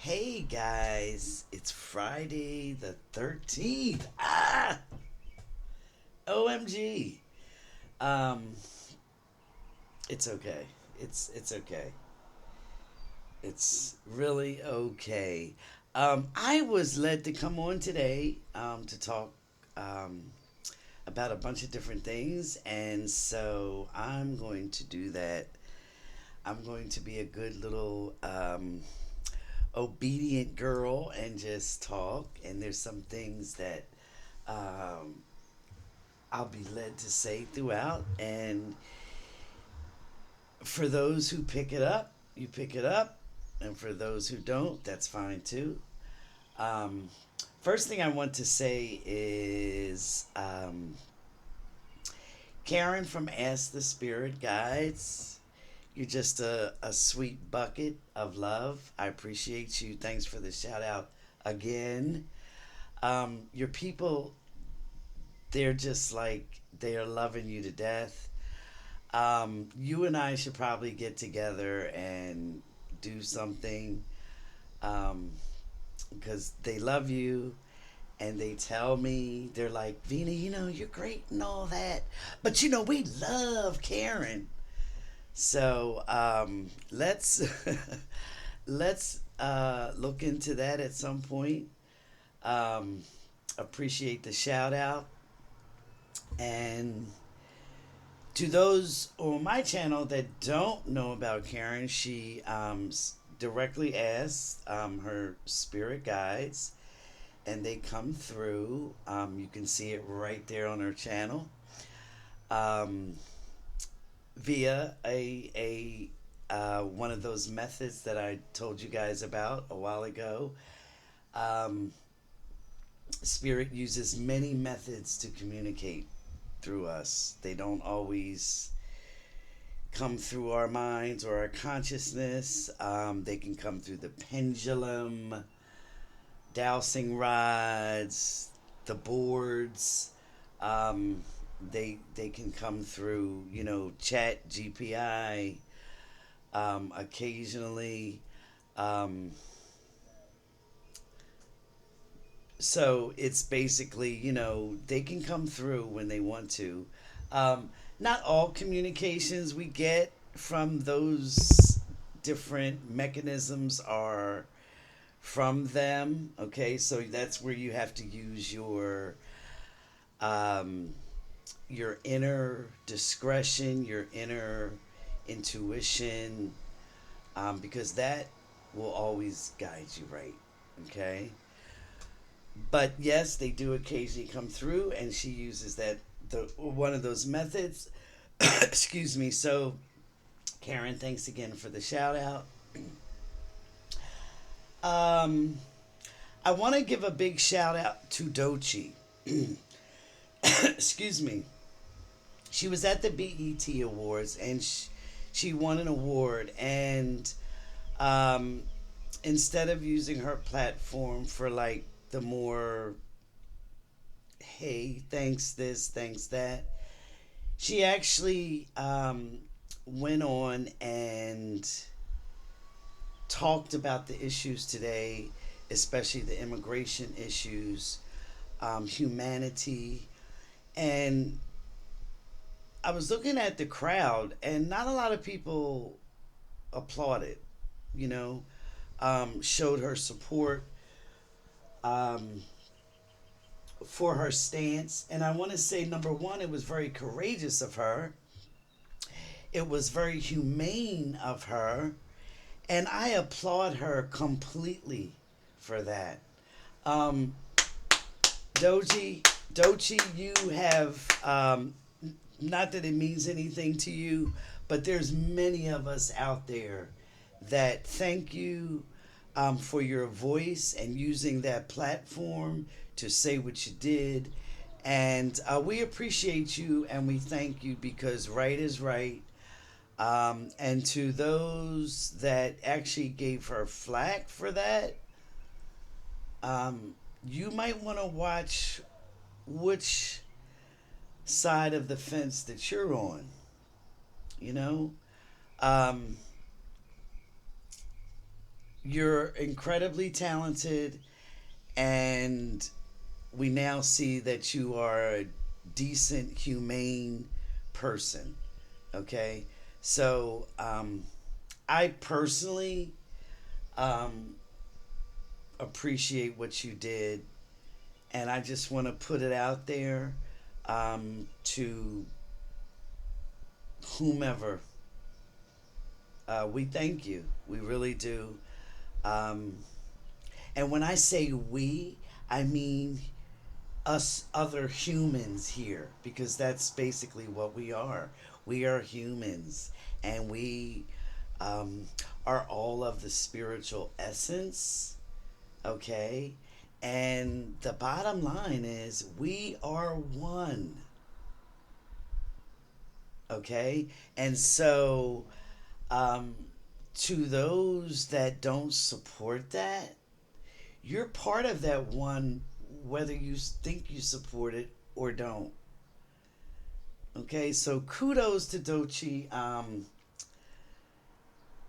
Hey guys, it's Friday the 13th. OMG. Um it's okay. It's okay. It's really okay. I was led to come on today to talk um about a bunch of different things, and so I'm going to do that. I'm going to be a good little obedient girl and just talk. And there's some things that um, I'll be led to say throughout. And for those who pick it up, you pick it up. And for those who don't, that's fine too. Um, First thing I want to say is Karen from Ask the Spirit Guides. You're just a sweet bucket of love. I appreciate you. Thanks for the shout out again. Your people, they're just like, they are loving you to death. You and I should probably get together and do something um, because they love you and they tell me, they're like, Vina, you're great and all that. But we love Karen. So let's let's look into that at some point. Um, Appreciate the shout out. And to those on my channel that don't know about Karen, she directly asks her spirit guides, and they come through. You can see it right there on her channel um, via a one of those methods that I told you guys about a while ago. Um, Spirit uses many methods to communicate through us. They don't always come through our minds or our consciousness. They can come through the pendulum, dowsing rods, the boards. Um, they can come through, Chat GPI occasionally. Um, so it's basically, they can come through when they want to. Um, Not all communications we get from those different mechanisms are from them. Okay, so that's where you have to use um, your inner discretion, your inner intuition, because that will always guide you right. Okay, but yes, they do occasionally come through, and she uses that the one of those methods. Excuse me. So, Karen, thanks again for the shout out. Um, I want to give a big shout out to Doechi. Excuse me. She was at the BET Awards, and she won an award. And um, instead of using her platform for like the more, hey, thanks this, thanks that, she actually went on and talked about the issues today, especially the immigration issues, humanity. And I was looking at the crowd, and not a lot of people applauded, you know, showed her support um, for her stance. And I want to say, number one, it was very courageous of her, it was very humane of her, and I applaud her completely for that. Um, Doechi, you have not that it means anything to you, but there's many of us out there that thank you for your voice and using that platform to say what you did. And we appreciate you and we thank you because right is right. And to those that actually gave her flack for that, um, you might want to watch which side of the fence that you're on. You know, um, you're incredibly talented, and we now see that you are a decent, humane person. Okay, so I personally um, appreciate what you did, and I just want to put it out there to whomever. We thank you. We really do. Um, and when I say we, I mean us other humans here, because that's basically what we are. We are humans, and we um, are all of the spiritual essence, okay? And the bottom line is we are one, okay? And so, um, to those that don't support that, you're part of that one, whether you think you support it or don't. Okay, so kudos to Doechi.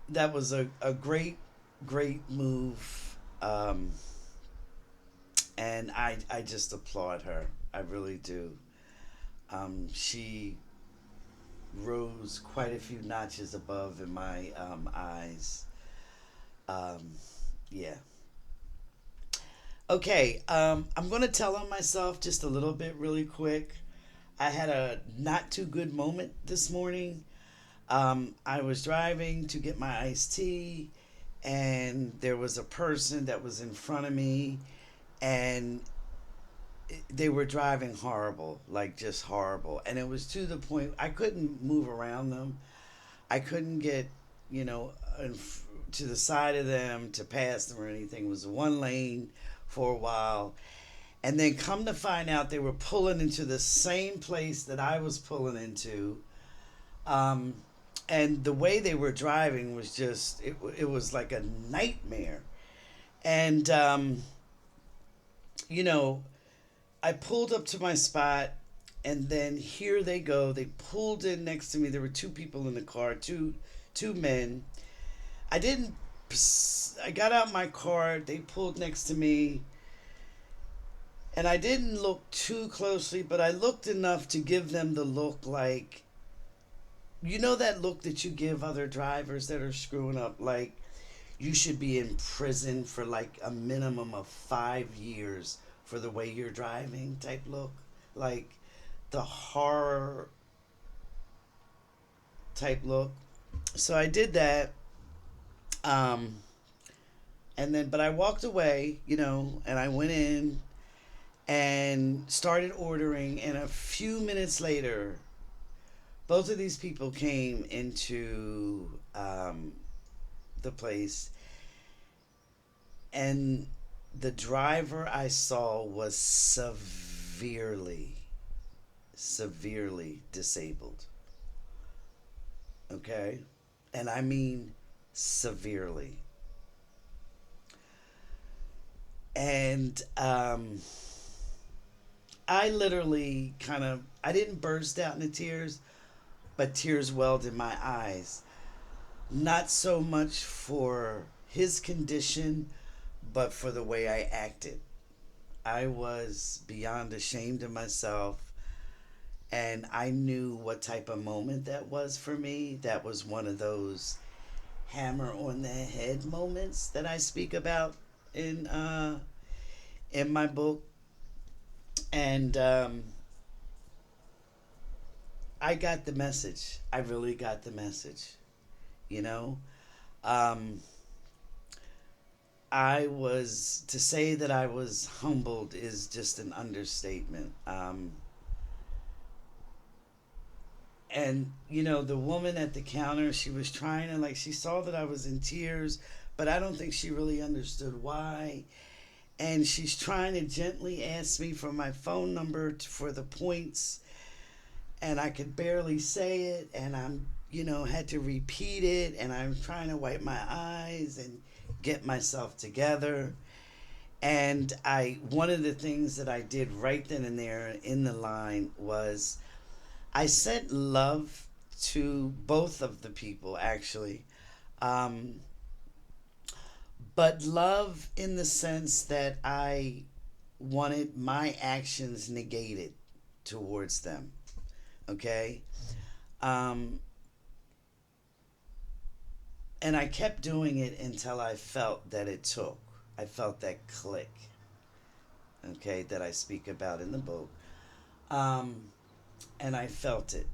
That was a great move. And I just applaud her. I really do. She rose quite a few notches above in my eyes. Um, yeah. Okay, I'm going to tell on myself just a little bit really quick. I had a not too good moment this morning. I was driving to get my iced tea, and there was a person that was in front of me, and they were driving horrible, like just horrible. And it was to the point I couldn't move around them. I couldn't get, you know, to the side of them to pass them or anything. It was one lane for a while. And then come to find out they were pulling into the same place that I was pulling into. Um, and the way they were driving was just, it was like a nightmare. And, you know, I pulled up to my spot, and then here they go. They pulled in next to me. There were two people in the car, two men. I didn't. I got out my car. They pulled next to me, and I didn't look too closely, but I looked enough to give them the look, like, you know, that look that you give other drivers that are screwing up, like you should be in prison for like a minimum of 5 years for the way you're driving type look, like the horror type look. So I did that, um, and then but I walked away, you know, and I went in and started ordering, and a few minutes later both of these people came into the place, and the driver I saw was severely disabled. Okay? And I mean severely. And I literally kind of, I didn't burst out into tears, but tears welled in my eyes. Not so much for his condition, but for the way I acted. I was beyond ashamed of myself, and I knew what type of moment that was for me. That was one of those hammer on the head moments that I speak about in my book. And I got the message. I really got the message. You know, um, I was, to say that I was humbled is just an understatement. And you know, the woman at the counter, she was trying to, like, she saw that I was in tears, but I don't think she really understood why. And she's trying to gently ask me for my phone number for the points, and I could barely say it, and I'm, you know, had to repeat it, and I'm trying to wipe my eyes and get myself together. And I, one of the things that I did right then and there in the line was I sent love to both of the people, actually. Um, but love in the sense that I wanted my actions negated towards them. Okay. Um, and I kept doing it until I felt that it took. I felt that click. Okay, that I speak about in the book. Um, and I felt it,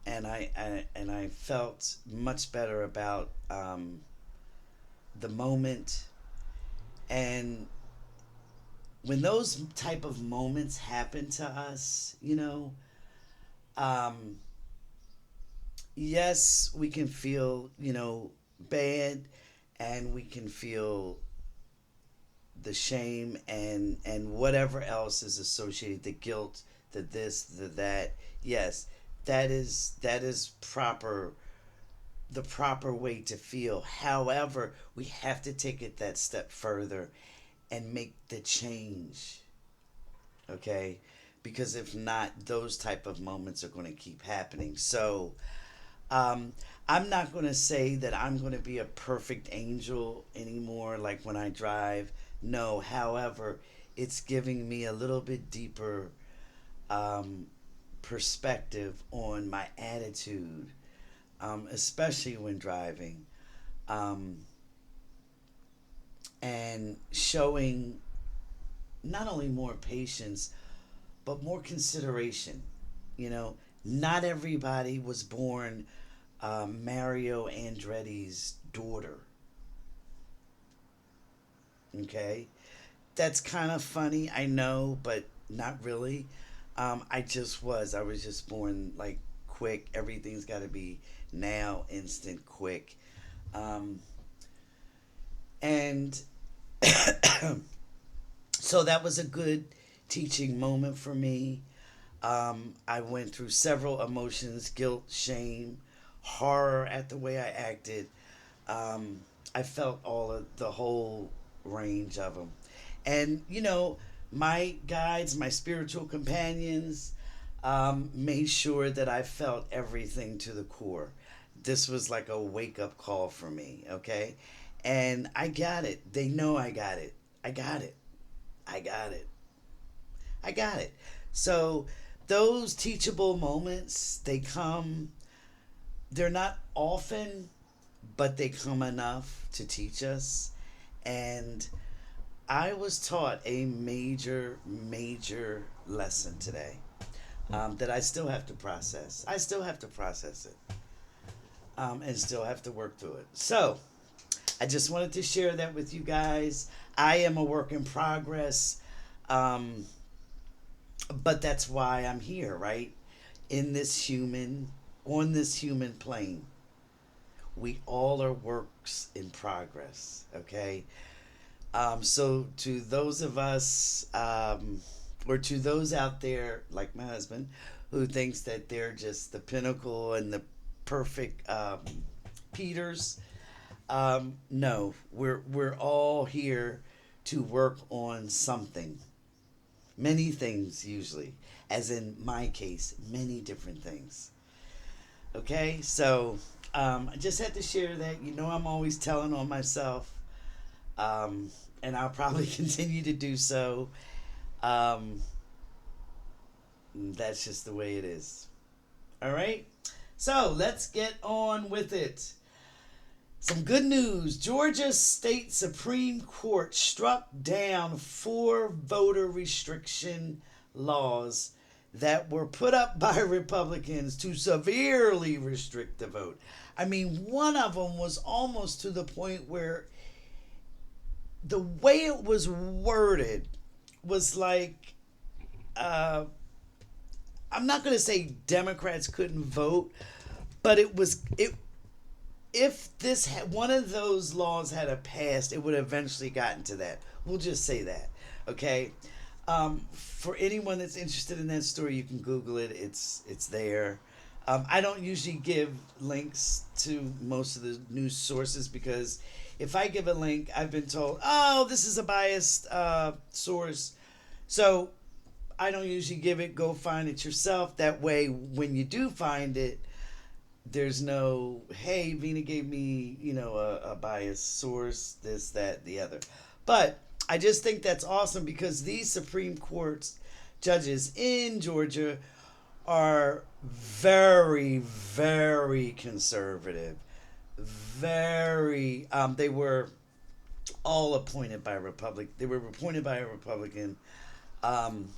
and I felt much better about the moment. And when those type of moments happen to us, um, yes, we can feel, bad, and we can feel the shame and whatever else is associated, the guilt, the this, the that. Yes, that is the proper way to feel. However, we have to take it that step further and make the change. Okay, because if not, those type of moments are going to keep happening. So um, I'm not going to say that I'm going to be a perfect angel anymore, like when I drive. No, however, it's giving me a little bit deeper um, perspective on my attitude, especially when driving, um, and showing not only more patience, but more consideration. You know, not everybody was born Mario Andretti's daughter. Okay, that's kind of funny, I know, but not really. I just was. I was just born like quick. Everything's got to be now, instant, quick. Um, and so that was a good teaching moment for me. I went through several emotions: guilt, shame, horror at the way I acted. Um, I felt all of the whole range of them. And, my guides, my spiritual companions, made sure that I felt everything to the core. This was like a wake up call for me, okay? And I got it. They know I got it. I got it. I got it. I got it. So those teachable moments, they're not often, but they come enough to teach us. And I was taught a major, major lesson today that I still have to process. I still have to process it and still have to work through it. So I just wanted to share that with you guys. I am a work in progress, um, but that's why I'm here, right? In this human, on this human plane. We all are works in progress, okay? So to those of us, or to those out there like my husband, who thinks that they're just the pinnacle and the perfect Peters, no, we're all here to work on something, many things usually, as in my case, many different things. Okay, so I just had to share that. I'm always telling on myself, um, and I'll probably continue to do so. Um, that's just the way it is. All right, so let's get on with it. Some good news. Georgia State Supreme Court struck down four voter restriction laws that were put up by Republicans to severely restrict the vote. I mean, one of them was almost to the point where the way it was worded was like, uh, I'm not going to say Democrats couldn't vote, but it if one of those laws had a passed, it would have eventually gotten to that. We'll just say that, okay? For anyone that's interested in that story, you can Google it. It's there. I don't usually give links to most of the news sources because if I give a link, I've been told, "Oh, this is a biased source," so I don't usually give it. Go find it yourself. That way, when you do find it, There's no, hey, Vina gave me, a biased source, this, that, the other. But I just think that's awesome because these Supreme Court judges in Georgia are very, very conservative. Very, they were all appointed by a Republic. They were appointed by a Republican, um,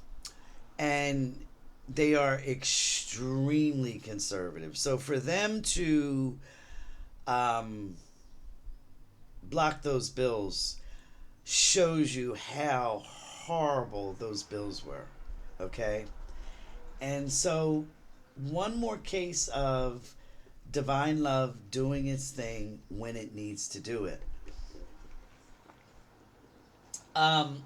and they are extremely conservative. So for them to um, block those bills shows you how horrible those bills were. Okay, and so one more case of divine love doing its thing when it needs to do it. Um,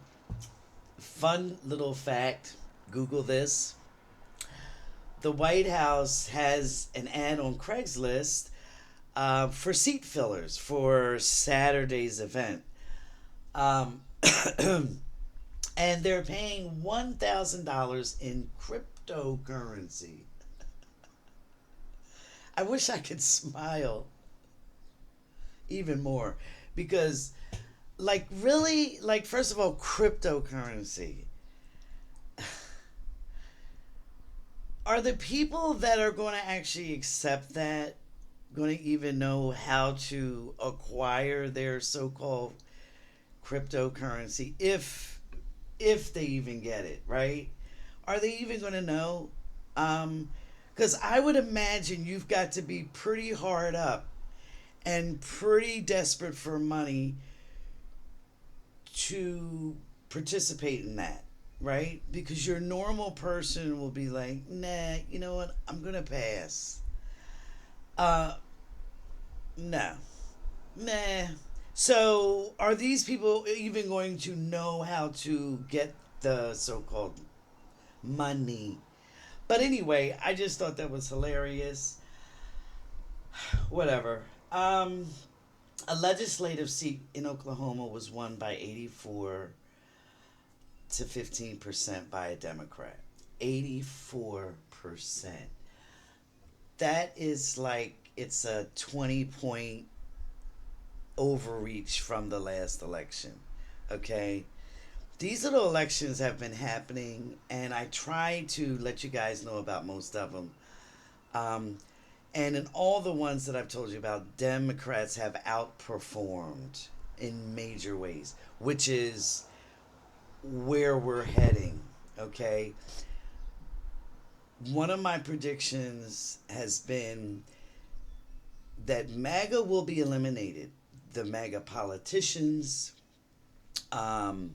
Fun little fact, Google this. The White House has an ad on Craigslist for seat fillers for Saturday's event. Um, and they're paying $1,000 in cryptocurrency. I wish I could smile even more because, like, really, like, first of all, cryptocurrency. Are the people that are going to actually accept that going to even know how to acquire their so-called cryptocurrency if they even get it, right? Are they even going to know? Because I would imagine you've got to be pretty hard up and pretty desperate for money to participate in that, right? Because your normal person will be like, nah, you know what? I'm going to pass. Uh, no. Nah. So, are these people even going to know how to get the so called money? But anyway, I just thought that was hilarious. Whatever. A legislative seat in Oklahoma was won by 84 to 15% by a Democrat. 84%. That is like it's a 20-point overreach from the last election. Okay? These little elections have been happening, and I try to let you guys know about most of them. Um, and in all the ones that I've told you about, Democrats have outperformed in major ways, which is where we're heading. Okay? One of my predictions has been that MAGA will be eliminated. The MAGA politicians, um,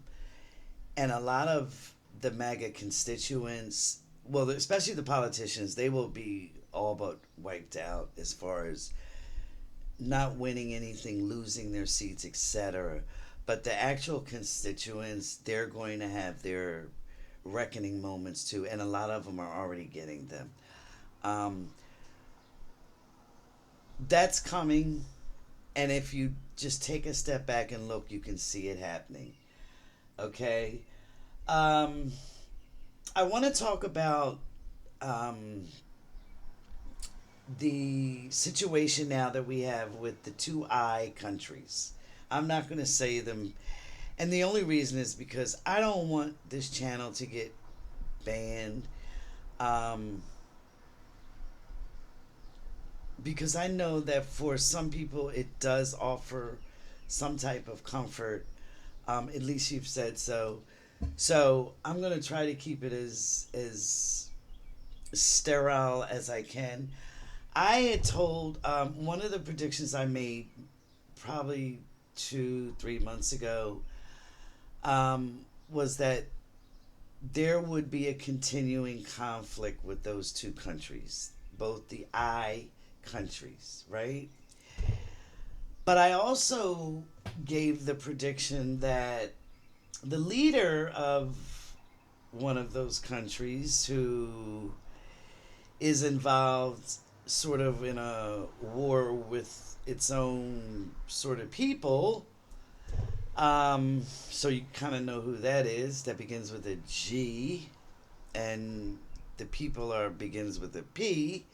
and a lot of the MAGA constituents, well, especially the politicians, they will be all but wiped out as far as not winning anything, losing their seats, etc. But the actual constituents, they're going to have their reckoning moments too, and a lot of them are already getting them. Um, that's coming, and if you just take a step back and look, you can see it happening. Okay? Um, I want to talk about um, the situation now that we have with the two I countries. I'm not going to say them, and the only reason is because I don't want this channel to get banned. Um, because I know that for some people it does offer some type of comfort. At least you've said so. So I'm gonna try to keep it as sterile as I can. I had told one of the predictions I made probably 2 3 months ago was that there would be a continuing conflict with those two countries, both the I countries, right? But I also gave the prediction that the leader of one of those countries who is involved sort of in a war with its own sort of people. So you kind of know who that is. That begins with a G, and the people are begins with a P.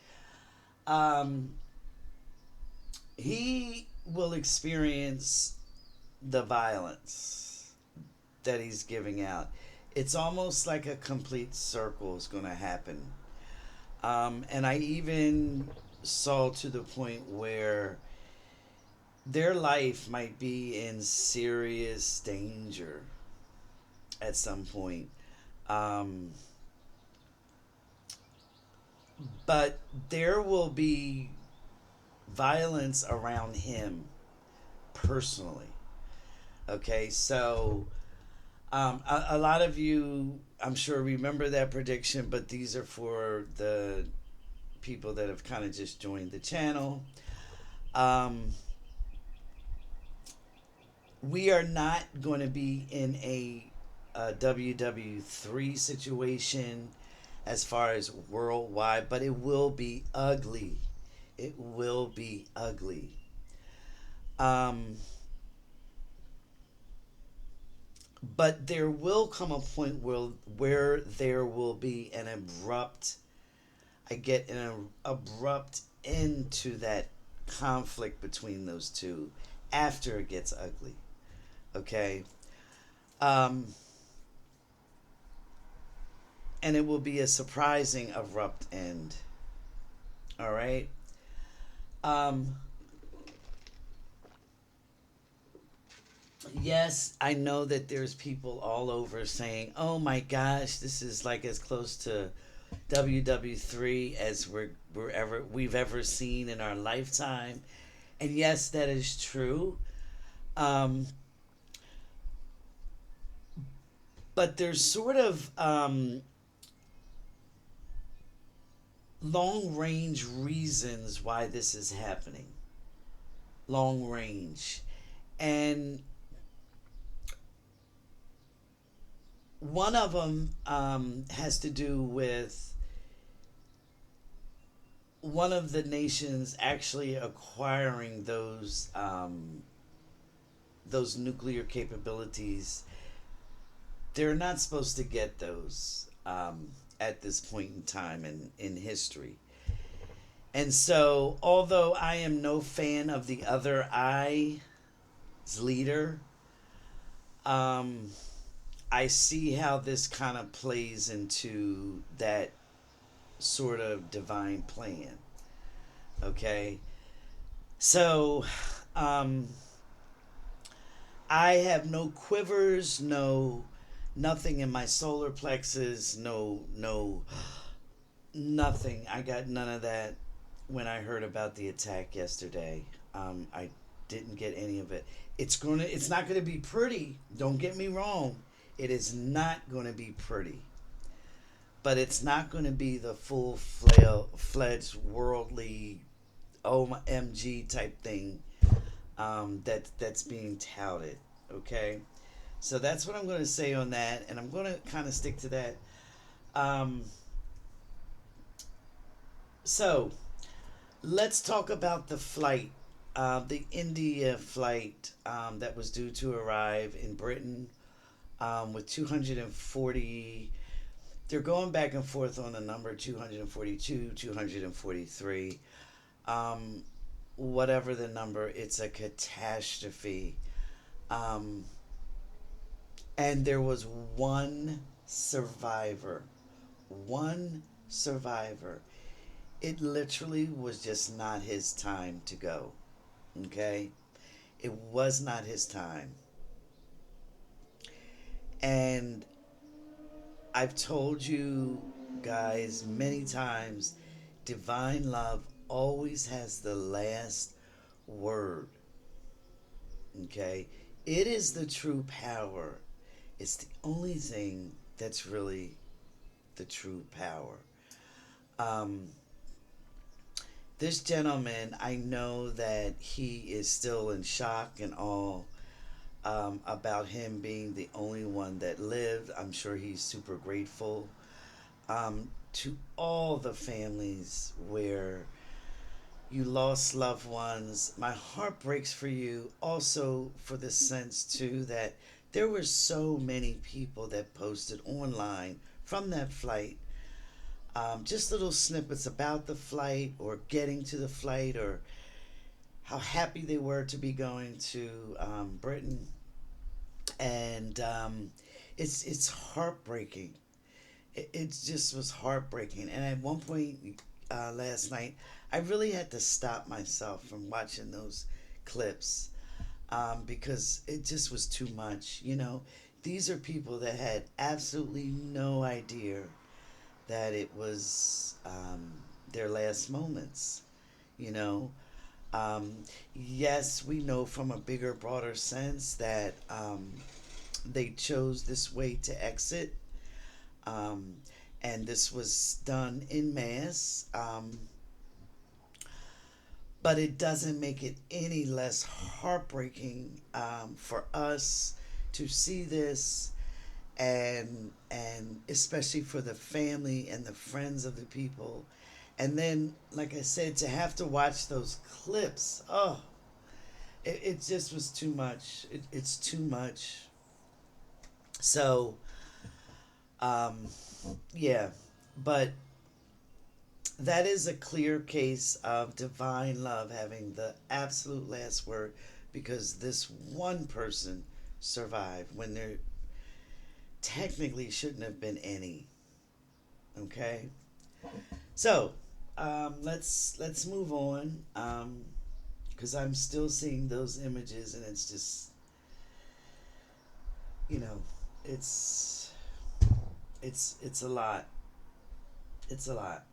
he will experience the violence that he's giving out. It's almost like a complete circle is going to happen. And I even saw to the point where their life might be in serious danger at some point. Um, but there will be violence around him personally. Okay, so a lot of you, I'm sure, remember that prediction, but these are for the people that have kind of just joined the channel. Um, we are not going to be in a WW3 situation as far as worldwide, but it will be ugly. It will be ugly. Um, but there will come a point where there will be an abrupt, I get an abrupt end to that conflict between those two after it gets ugly. Okay? Um, and it will be a surprising abrupt end. All right? Um, yes, I know that there's people all over saying, "Oh my gosh, this is like as close to WW3 as we've ever seen in our lifetime." And yes, that is true. Um, but there's sort of long range reasons why this is happening. Long range. And one of them has to do with one of the nations actually acquiring those nuclear capabilities. They're not supposed to get those at this point in time in history. And so, although I am no fan of the other I's leader, um, I see how this kind of plays into that sort of divine plan. Okay? So, um, I have no quivers, no nothing in my solar plexus, no nothing. I got none of that when I heard about the attack yesterday. I didn't get any of it. It's not gonna be pretty. Don't get me wrong. It is not gonna be pretty. But it's not gonna be the fledged worldly OMG type thing that's being touted. Okay, so that's what I'm going to say on that, and I'm going to kind of stick to that. Um, so let's talk about the flight, the India flight that was due to arrive in Britain with 240. They're going back and forth on the number 242, 243. Um, Whatever the number, it's a catastrophe. Um, and there was one survivor. One survivor. It literally was just not his time to go. Okay? It was not his time. And I've told you guys many times divine love always has the last word. Okay? It is the true power. It's the only thing that's really the true power. Um, this gentleman, I know that he is still in shock and all about him being the only one that lived. I'm sure he's super grateful to all the families where you lost loved ones. My heart breaks for you. Also, for the sense, too, that there were so many people that posted online from that flight. Just little snippets about the flight or getting to the flight or how happy they were to be going to Britain, and it's heartbreaking. It just was heartbreaking. And at one point last night, I really had to stop myself from watching those clips because it just was too much. These are people that had absolutely no idea that it was their last moments. You know, um, yes, we know from a bigger, broader sense that they chose this way to exit, um, and this was done in mass. But it doesn't make it any less heartbreaking for us to see this, and especially for the family and the friends of the people, and then like I said, to have to watch those clips. Oh, it just was too much. It's too much. So um yeah, but that is a clear case of divine love having the absolute last word, because this one person survived when there technically shouldn't have been any. Okay, so let's move on, because I'm still seeing those images, and it's just, you know, it's it's a lot. It's a lot.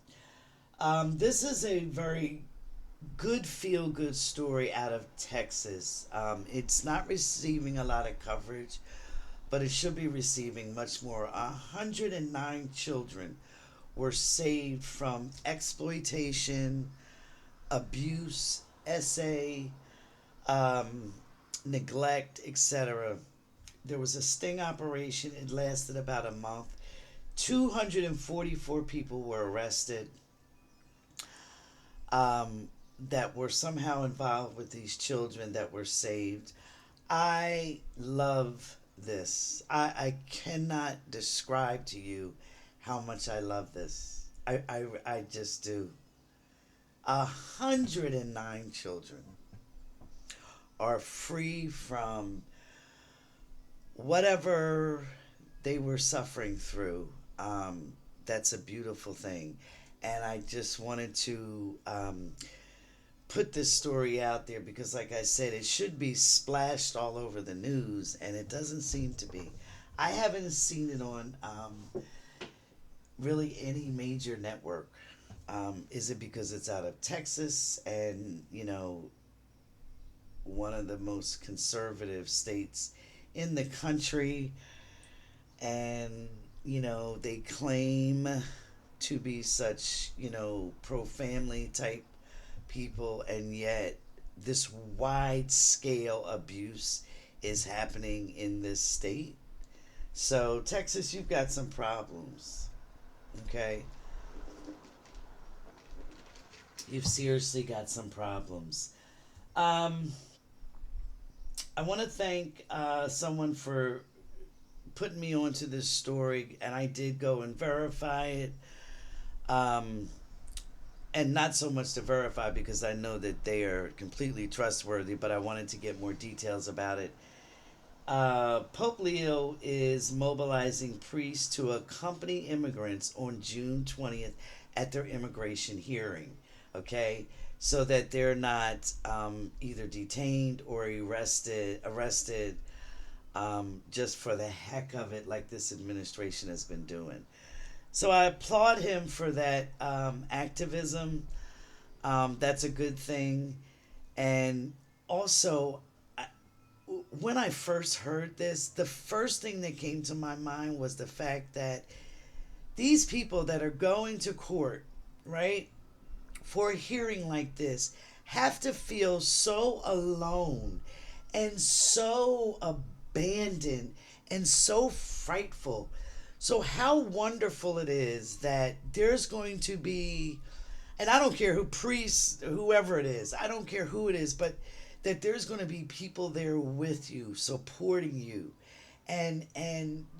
This is a very good feel good story out of Texas. It's not receiving a lot of coverage, but it should be receiving much more. 109 children were saved from exploitation, abuse, um, neglect, etc. There was a sting operation. It lasted about a month. 244 people were arrested, um, that were somehow involved with these children that were saved. I love this. I cannot describe to you how much I love this. I just do. 109 children are free from whatever they were suffering through. That's a beautiful thing. And I just wanted to put this story out there because, like I said, it should be splashed all over the news, and it doesn't seem to be. I haven't seen it on really any major network. Is it because it's out of Texas and, one of the most conservative states in the country? And, they claim to be such, pro family type people, and yet this wide scale abuse is happening in this state. So, Texas, you've got some problems. Okay? You've seriously got some problems. Um, I want to thank someone for putting me onto this story, and I did go and verify it. Um, and not so much to verify because I know that they are completely trustworthy, but I wanted to get more details about it. Pope Leo is mobilizing priests to accompany immigrants on June 20th at their immigration hearing, okay? So that they're not either detained or arrested just for the heck of it, like this administration has been doing. So I applaud him for that activism. That's a good thing. And also, when I first heard this, the first thing that came to my mind was the fact that these people that are going to court, right, for a hearing like this, have to feel so alone and so abandoned and so frightful. So, how wonderful it is that there's going to be, and I don't care who, priests, whoever it is, I don't care who it is, but that there's going to be people there with you, supporting you, and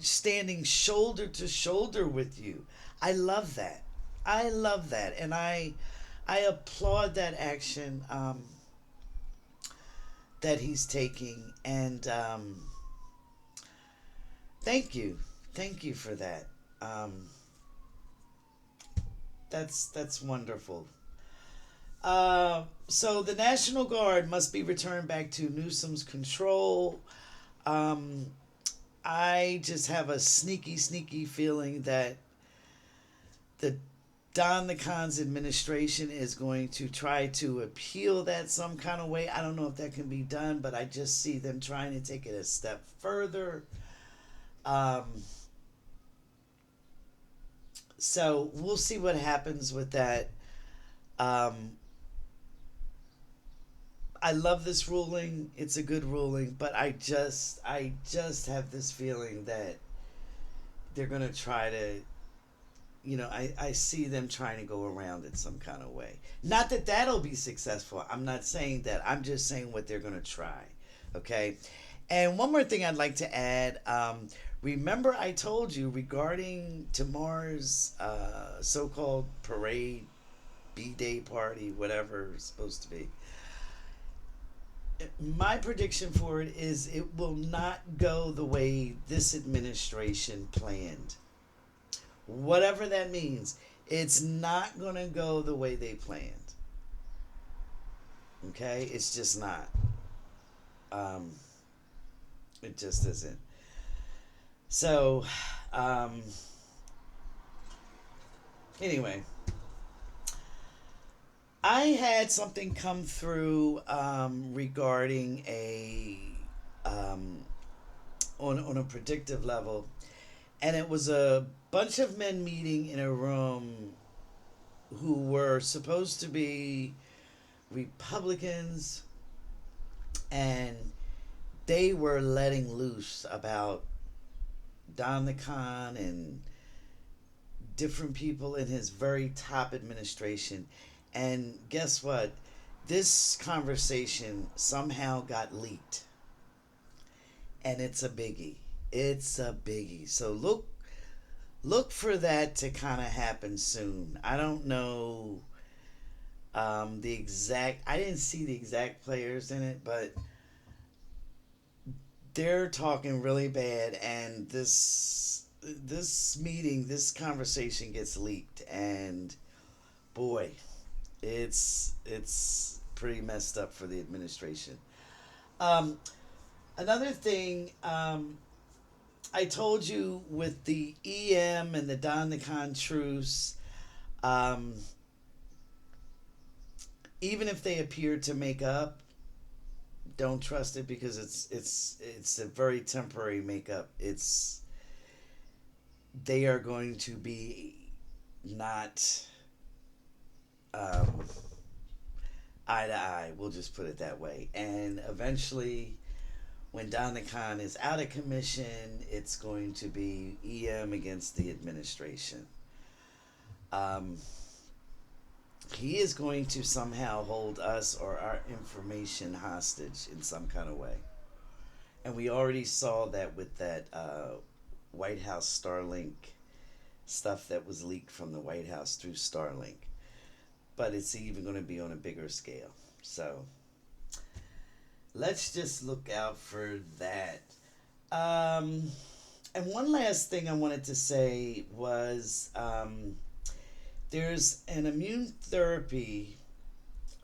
standing shoulder to shoulder with you. I love that. I love that, and I applaud that action. that he's taking, and thank you, thank you for that. Um, that's wonderful. So the National Guard must be returned back to Newsom's control. Um, I just have a sneaky feeling that the Don the Khan's administration is going to try to appeal that some kind of way. I don't know if that can be done, but I just see them trying to take it a step further. Um, so we'll see what happens with that. Um, I love this ruling. It's a good ruling, but I just have this feeling that they're gonna try to, I see them trying to go around it some kind of way. Not that that'll be successful. I'm not saying that. I'm just saying what they're gonna try. Okay. And one more thing I'd like to add. Remember, I told you regarding tomorrow's so-called parade, B-Day party, whatever it's supposed to be. My prediction for it is it will not go the way this administration planned. Whatever that means, it's not going to go the way they planned. Okay? It's just not. Um, it just isn't. So, um, anyway, I had something come through regarding um, on a predictive level, and it was a bunch of men meeting in a room who were supposed to be Republicans, and they were letting loose about Don the Khan and different people in his very top administration. And guess what? This conversation somehow got leaked, and it's a biggie. It's a biggie. So look for that to kind of happen soon. I don't know the exact. I didn't see the exact players in it, but they're talking really bad, and this meeting, this conversation gets leaked, and boy, it's pretty messed up for the administration. Um, Another thing, I told you with the EM and the Don the Con truce, um, even if they appear to make up, don't trust it because it's a very temporary makeup. It's they are going to be not um, eye to eye. We'll just put it that way. And eventually, when Don the Khan is out of commission, it's going to be EM against the administration. Um, he is going to somehow hold us or our information hostage in some kind of way. And we already saw that with that White House Starlink stuff that was leaked from the White House through Starlink. But it's even going to be on a bigger scale. So let's just look out for that. Um, and one last thing I wanted to say was there's an immune therapy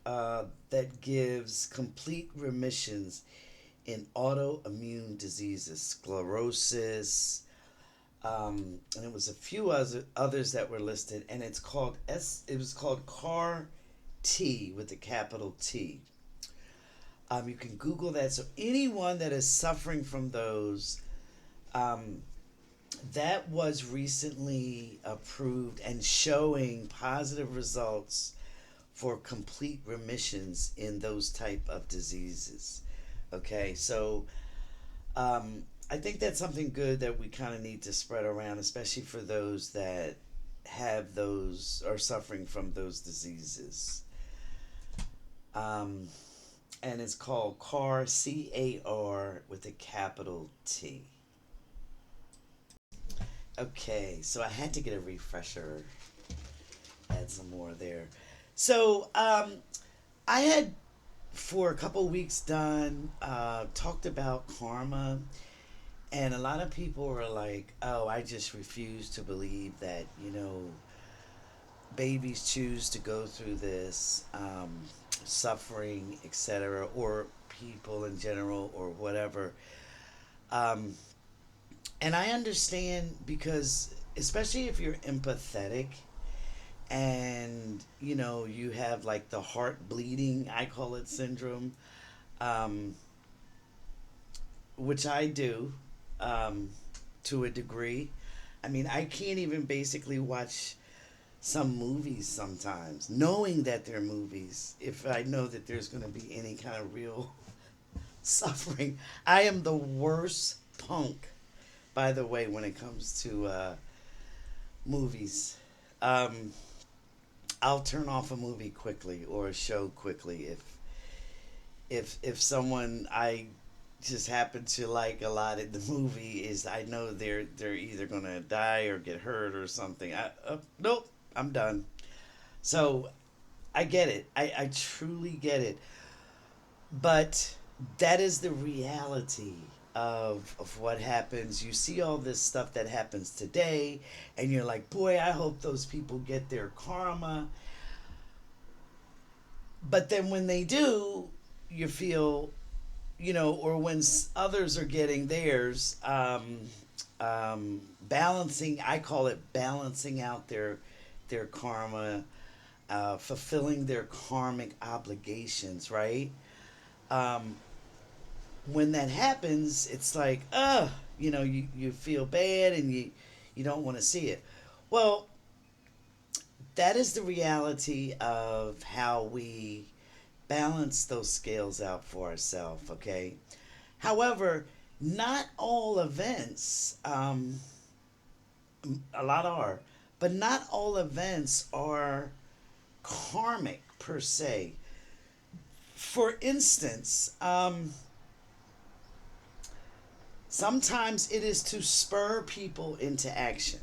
that gives complete remissions in autoimmune diseases, sclerosis, and it was a few others that were listed, and it's called It was called CAR T with a capital T. You can Google that. So anyone that is suffering from those, um, that was recently approved and showing positive results for complete remissions in those type of diseases. Okay, so I think that's something good that we kind of need to spread around, especially for those that have those or suffering from those diseases. Um, and it's called CAR, CAR with a capital T. Okay, so I had to get a refresher, add some more there. So I had for a couple weeks done, talked about karma, and a lot of people were like, "Oh, I just refuse to believe that babies choose to go through this suffering, etc., or people in general, or whatever." Um, and I understand because, especially if you're empathetic and you have like the heart bleeding, I call it syndrome, um, which I do um, to a degree. I mean, I can't even basically watch some movies sometimes, knowing that they're movies, if I know that there's going to be any kind of real suffering. I am the worst punk, by the way, when it comes to movies. Um, I'll turn off a movie quickly or a show quickly if someone I just happen to like a lot in the movie is I know they're either gonna die or get hurt or something. Nope, I'm done. So I get it. I truly get it. But that is the reality of what happens. You see all this stuff that happens today, and you're like, boy, I hope those people get their karma. But then when they do, you feel, or when others are getting theirs, balancing, I call it balancing out their karma, fulfilling their karmic obligations, right? Um, when that happens, it's like, you feel bad and you don't want to see it. Well, that is the reality of how we balance those scales out for ourselves, okay? However, not all events, a lot are, but not all events are karmic per se. For instance, sometimes it is to spur people into action.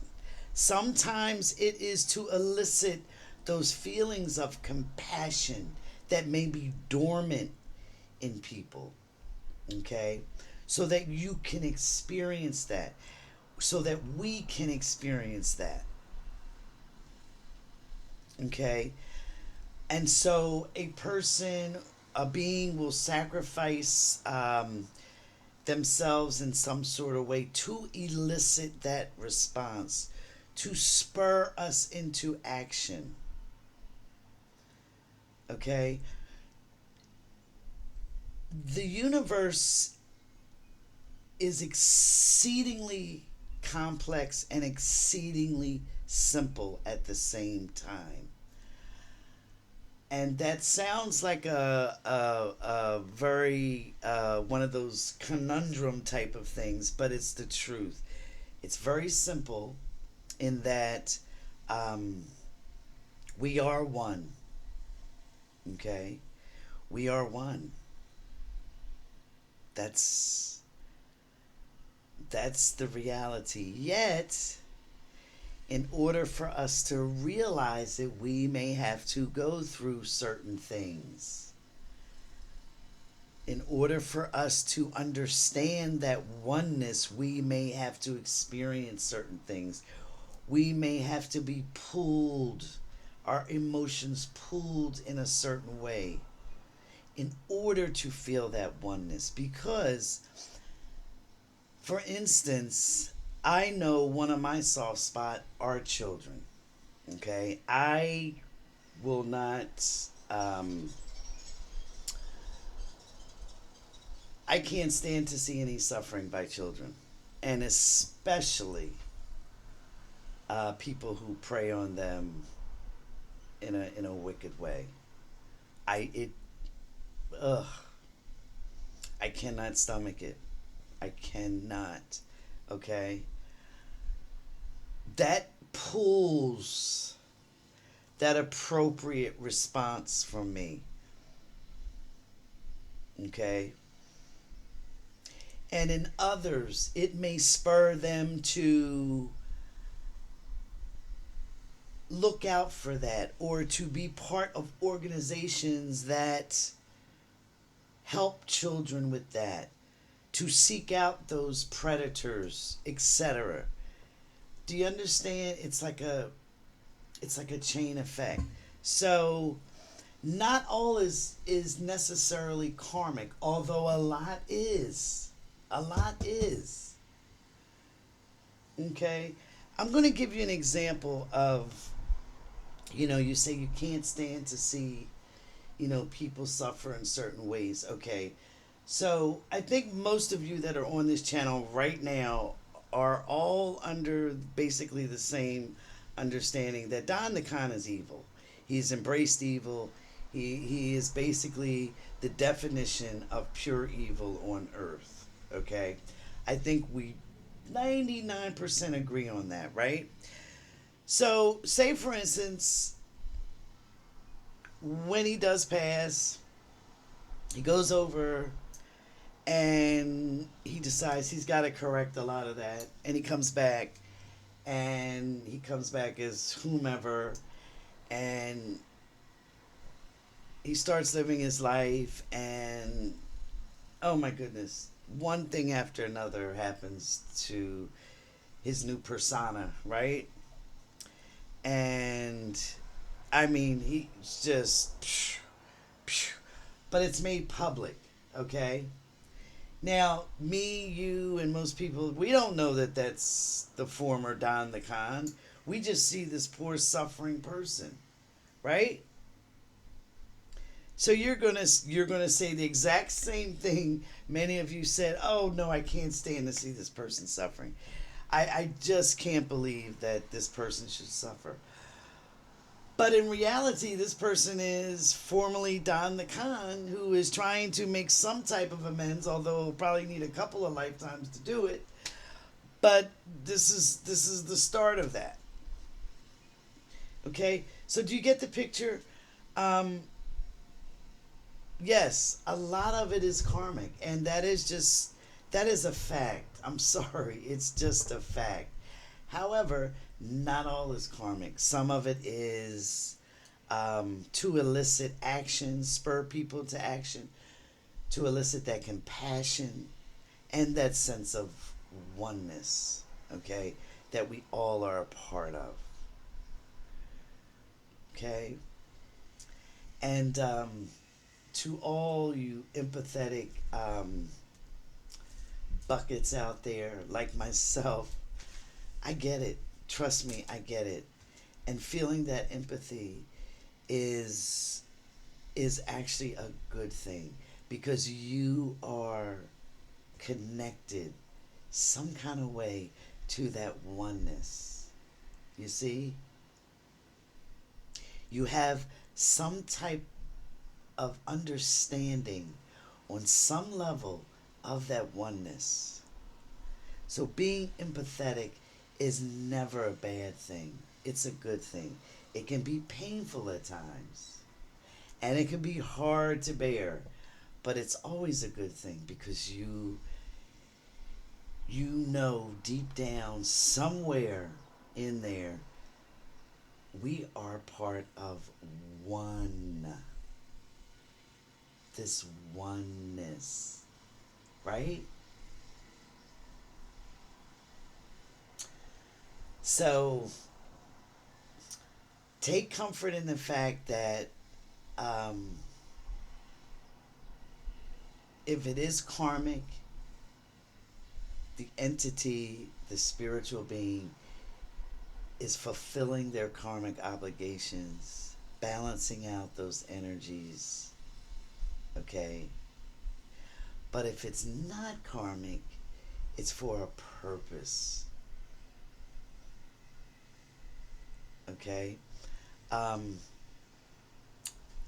Sometimes it is to elicit those feelings of compassion that may be dormant in people, okay? So that you can experience that, so that we can experience that, okay? And so a person, a being will sacrifice themselves in some sort of way to elicit that response, to spur us into action. Okay? The universe is exceedingly complex and exceedingly simple at the same time. And that sounds like a very one of those conundrum type of things, but it's the truth. It's very simple in that um, we are one. Okay, we are one. That's that's the reality. Yet, in order for us to realize it, we may have to go through certain things. In order for us to understand that oneness, we may have to experience certain things. We may have to be pulled, our emotions pulled in a certain way in order to feel that oneness. Because, for instance, I know one of my soft spot are children. Okay, I will not. I can't stand to see any suffering by children, and especially people who prey on them in a wicked way. I it ugh. I cannot stomach it. I cannot. Okay, that pulls that appropriate response from me. Okay, and in others, it may spur them to look out for that or to be part of organizations that help children with that, to seek out those predators, etc. Do you understand? It's like a chain effect. So not all is necessarily karmic, although a lot is. A lot is. Okay? I'm going to give you an example of, you say you can't stand to see, people suffer in certain ways. Okay. So I think most of you that are on this channel right now are all under basically the same understanding that Don the Khan is evil. He's embraced evil. He is basically the definition of pure evil on earth. Okay? I think we 99% agree on that, right? So, say for instance, when he does pass, he goes over and he decides he's got to correct a lot of that. And he comes back, and he comes back as whomever, and he starts living his life, and oh my goodness, one thing after another happens to his new persona, right? And I mean, he's just, but it's made public, okay? Now, me, you, and most people, we don't know that that's the former Don the Khan. We just see this poor suffering person, right? So you're gonna say the exact same thing many of you said. Oh no, I can't stand to see this person suffering. I just can't believe that this person should suffer. But in reality, this person is formerly Don the Khan, who is trying to make some type of amends, although he'll probably need a couple of lifetimes to do it. But this is the start of that. Okay, so do you get the picture? Um, yes, a lot of it is karmic, and that is a fact. I'm sorry, it's just a fact. However, not all is karmic. Some of it is to elicit action, spur people to action, to elicit that compassion and that sense of oneness, okay, that we all are a part of, okay? And to all you empathetic buckets out there like myself, I get it. Trust me, I get it. And feeling that empathy is is actually a good thing because you are connected some kind of way to that oneness. You see? You have some type of understanding on some level of that oneness. So being empathetic is never a bad thing. It's a good thing. It can be painful at times. And it can be hard to bear. But it's always a good thing because you know deep down somewhere in there we are part of one. This oneness. Right? So take comfort in the fact that um, if it is karmic, the entity, the spiritual being, is fulfilling their karmic obligations, balancing out those energies, okay? But if it's not karmic, it's for a purpose, okay? Um,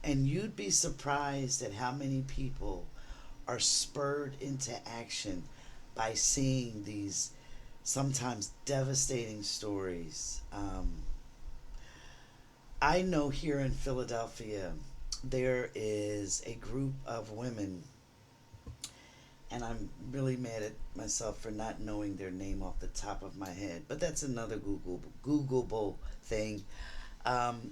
and you'd be surprised at how many people are spurred into action by seeing these sometimes devastating stories. I know here in Philadelphia there is a group of women, and I'm really mad at myself for not knowing their name off the top of my head, but that's another Googleable thing. Um,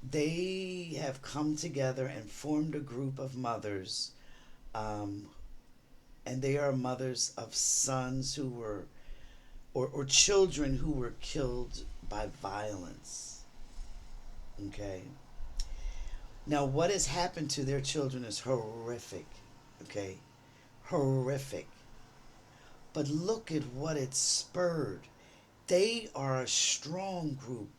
they have come together and formed a group of mothers um, and they are mothers of sons who were, or children who were killed by violence. Okay. Now, what has happened to their children is horrific. Okay. Horrific. But look at what it spurred. They are a strong group,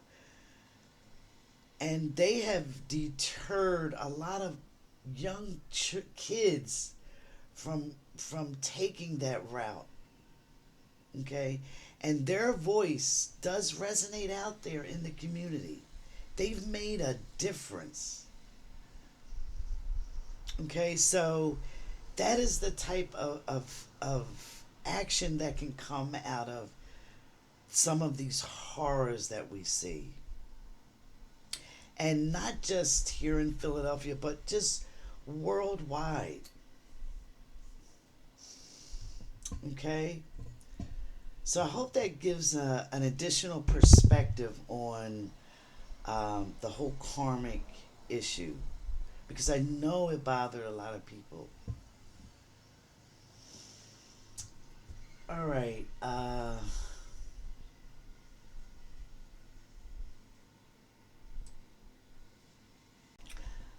and they have deterred a lot of young kids from taking that route. Okay, and their voice does resonate out there in the community. They've made a difference. Okay, so that is the type of action that can come out of some of these horrors that we see. And not just here in Philadelphia, but just worldwide. Okay? So I hope that gives an additional perspective on the whole karmic issue, because I know it bothered a lot of people. All right.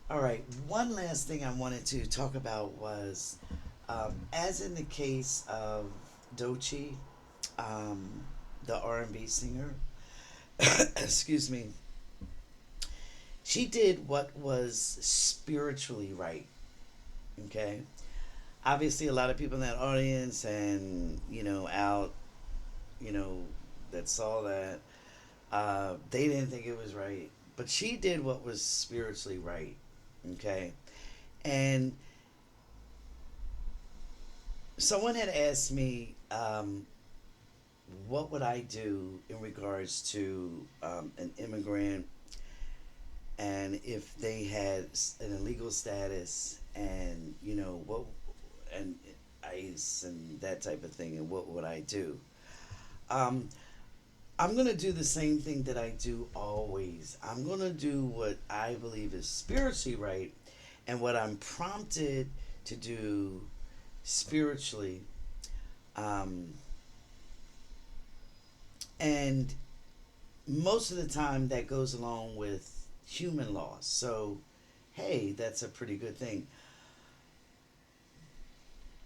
All right. One last thing I wanted to talk about was, as in the case of Doechi, um, the R&B singer, excuse me, she did what was spiritually right. Okay. Obviously, a lot of people in that audience and out, you know, that saw that, they didn't think it was right, but she did what was spiritually right. Okay. And someone had asked me, what would I do in regards to an immigrant, and if they had an illegal status, and what, and ICE and that type of thing, and what would I do? Um, I'm gonna do the same thing that I do always. I'm gonna do what I believe is spiritually right, and what I'm prompted to do spiritually. Um, and most of the time, that goes along with human laws. So, hey, that's a pretty good thing.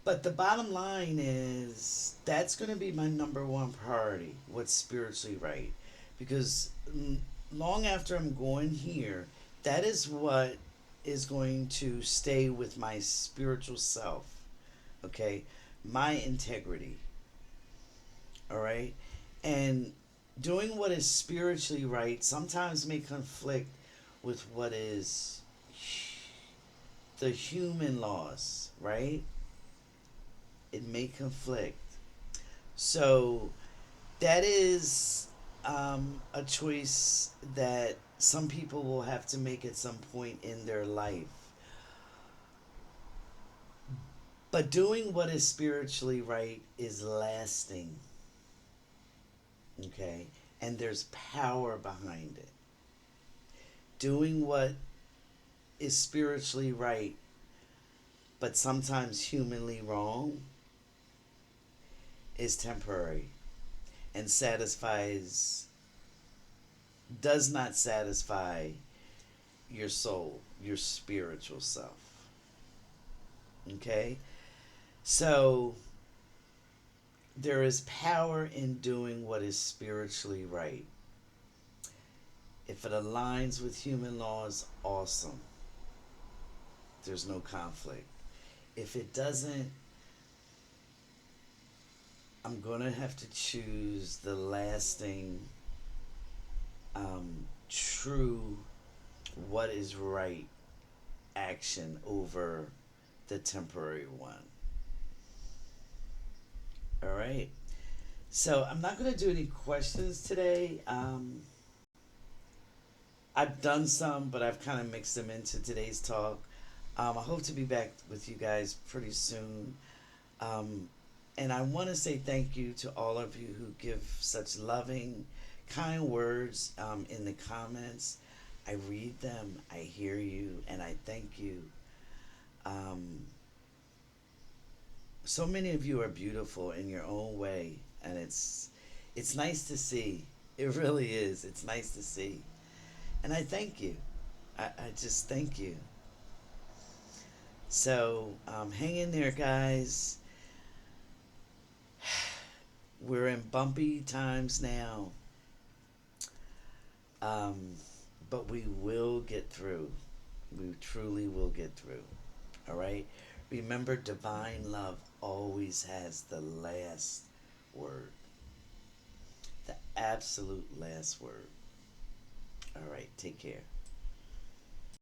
But the bottom line is that's going to be my number one priority, what's spiritually right. Because long after I'm going here, that is what is going to stay with my spiritual self. Okay? My integrity. All right? And doing what is spiritually right sometimes may conflict with what is the human laws, right? It may conflict. So that is a choice that some people will have to make at some point in their life. But doing what is spiritually right is lasting, okay? And there's power behind it. Doing what is spiritually right, but sometimes humanly wrong, is temporary and does not satisfy your soul, your spiritual self. Okay? So there is power in doing what is spiritually right. If it aligns with human laws, awesome. There's no conflict. If it doesn't, I'm going to have to choose the lasting, true, what is right action over the temporary one. All right. So I'm not going to do any questions today. I've done some, but I've kind of mixed them into today's talk. I hope to be back with you guys pretty soon. Um, and I want to say thank you to all of you who give such loving, kind words in the comments. I read them, I hear you, and I thank you. Um, So many of you are beautiful in your own way, and it's nice to see. It really is. It's nice to see. And I thank you. I just thank you. So hang in there, guys. We're in bumpy times now, um, but we will get through. We truly will get through. All right? Remember, divine love always has the last word, the absolute last word. All right, take care.